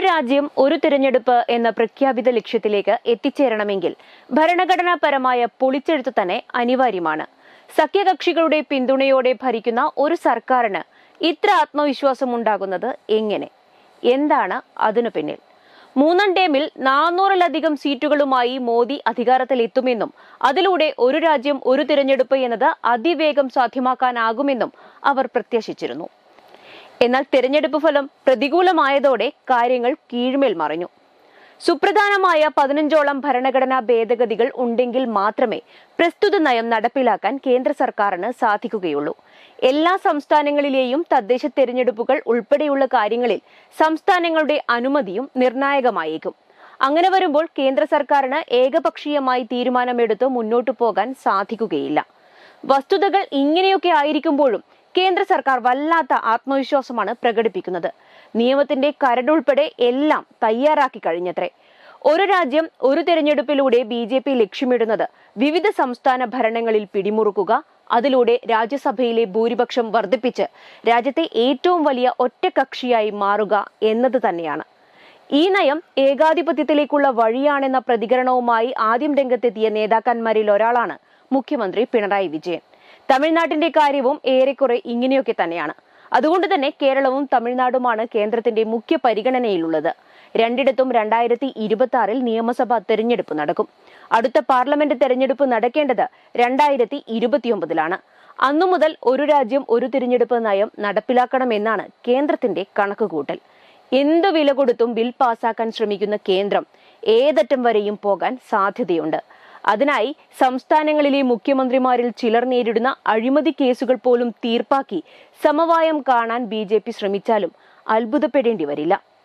ഒരു രാജ്യം ഒരു തിരഞ്ഞെടുപ്പ് എന്ന പ്രഖ്യാപിത ലക്ഷ്യത്തിലേക്ക് എത്തിച്ചേരണമെങ്കിൽ ഭരണഘടനാപരമായ പൊളിച്ചെഴുത്ത് തന്നെ അനിവാര്യമാണ്. സഖ്യകക്ഷികളുടെ പിന്തുണയോടെ ഭരിക്കുന്ന ഒരു സർക്കാരിന് ഇത്ര ആത്മവിശ്വാസം ഉണ്ടാകുന്നത് എങ്ങനെ? എന്താണ് അതിനു പിന്നിൽ? മൂന്നാം ടേമിൽ 400-ലധികം സീറ്റുകളുമായി മോദി അധികാരത്തിൽ എത്തുമെന്നും അതിലൂടെ ഒരു രാജ്യം ഒരു തിരഞ്ഞെടുപ്പ് എന്നത് അതിവേഗം സാധ്യമാക്കാനാകുമെന്നും അവർ പ്രത്യാശിച്ചിരുന്നു. എന്നാൽ തിരഞ്ഞെടുപ്പ് ഫലം പ്രതികൂലമായതോടെ കാര്യങ്ങൾ കീഴ്മേൽ മറിഞ്ഞു. സുപ്രധാനമായ 15ഓളം ഭരണഘടനാ ഭേദഗതികൾ ഉണ്ടെങ്കിൽ മാത്രമേ പ്രസ്തുത നയം നടപ്പിലാക്കാൻ കേന്ദ്ര സർക്കാരിന് സാധിക്കുകയുള്ളൂ. എല്ലാ സംസ്ഥാനങ്ങളിലെയും തദ്ദേശ തെരഞ്ഞെടുപ്പുകൾ ഉൾപ്പെടെയുള്ള കാര്യങ്ങളിൽ സംസ്ഥാനങ്ങളുടെ അനുമതിയും നിർണായകമായേക്കും. അങ്ങനെ വരുമ്പോൾ കേന്ദ്ര സർക്കാരിന് ഏകപക്ഷീയമായി തീരുമാനമെടുത്ത് മുന്നോട്ടു പോകാൻ സാധിക്കുകയില്ല. വസ്തുതകൾ ഇങ്ങനെയൊക്കെ ആയിരിക്കുമ്പോഴും കേന്ദ്ര സർക്കാർ വല്ലാത്ത ആത്മവിശ്വാസമാണ് പ്രകടിപ്പിക്കുന്നത്. നിയമത്തിന്റെ കരടുൾപ്പെടെ എല്ലാം തയ്യാറാക്കി കഴിഞ്ഞത്രേ. ഒരു രാജ്യം ഒരു തിരഞ്ഞെടുപ്പിലൂടെ BJP ലക്ഷ്യമിടുന്നത് വിവിധ സംസ്ഥാന ഭരണങ്ങളിൽ പിടിമുറുക്കുക, അതിലൂടെ രാജ്യസഭയിലെ ഭൂരിപക്ഷം വർദ്ധിപ്പിച്ച് രാജ്യത്തെ ഏറ്റവും വലിയ ഒറ്റകക്ഷിയായി മാറുക എന്നത് തന്നെയാണ്. ഈ നയം ഏകാധിപത്യത്തിലേക്കുള്ള വഴിയാണെന്ന പ്രതികരണവുമായി ആദ്യം രംഗത്തെത്തിയ നേതാക്കന്മാരിൽ ഒരാളാണ് മുഖ്യമന്ത്രി പിണറായി വിജയൻ. തമിഴ്നാട്ടിന്റെ കാര്യവും ഏറെക്കുറെ ഇങ്ങനെയൊക്കെ തന്നെയാണ്. അതുകൊണ്ട് തന്നെ കേരളവും തമിഴ്നാടുമാണ് കേന്ദ്രത്തിന്റെ മുഖ്യ പരിഗണനയിലുള്ളത്. രണ്ടിടത്തും 2026 നിയമസഭാ തെരഞ്ഞെടുപ്പ് നടക്കും. അടുത്ത പാർലമെന്റ് തെരഞ്ഞെടുപ്പ് നടക്കേണ്ടത് 2029 അന്നു മുതൽ ഒരു രാജ്യം ഒരു തിരഞ്ഞെടുപ്പ് നയം നടപ്പിലാക്കണമെന്നാണ് കേന്ദ്രത്തിന്റെ കണക്കുകൂട്ടൽ. എന്ത് വില കൊടുത്തും ബിൽ പാസാക്കാൻ ശ്രമിക്കുന്ന കേന്ദ്രം ഏതറ്റം വരെയും പോകാൻ സാധ്യതയുണ്ട്. അതിനായി സംസ്ഥാനങ്ങളിലെ മുഖ്യമന്ത്രിമാരിൽ ചിലർ നേരിടുന്ന അഴിമതി കേസുകൾ പോലും തീർപ്പാക്കി സമവായം കാണാൻ BJP ശ്രമിച്ചാലും അത്ഭുതപ്പെടേണ്ടി വരില്ല.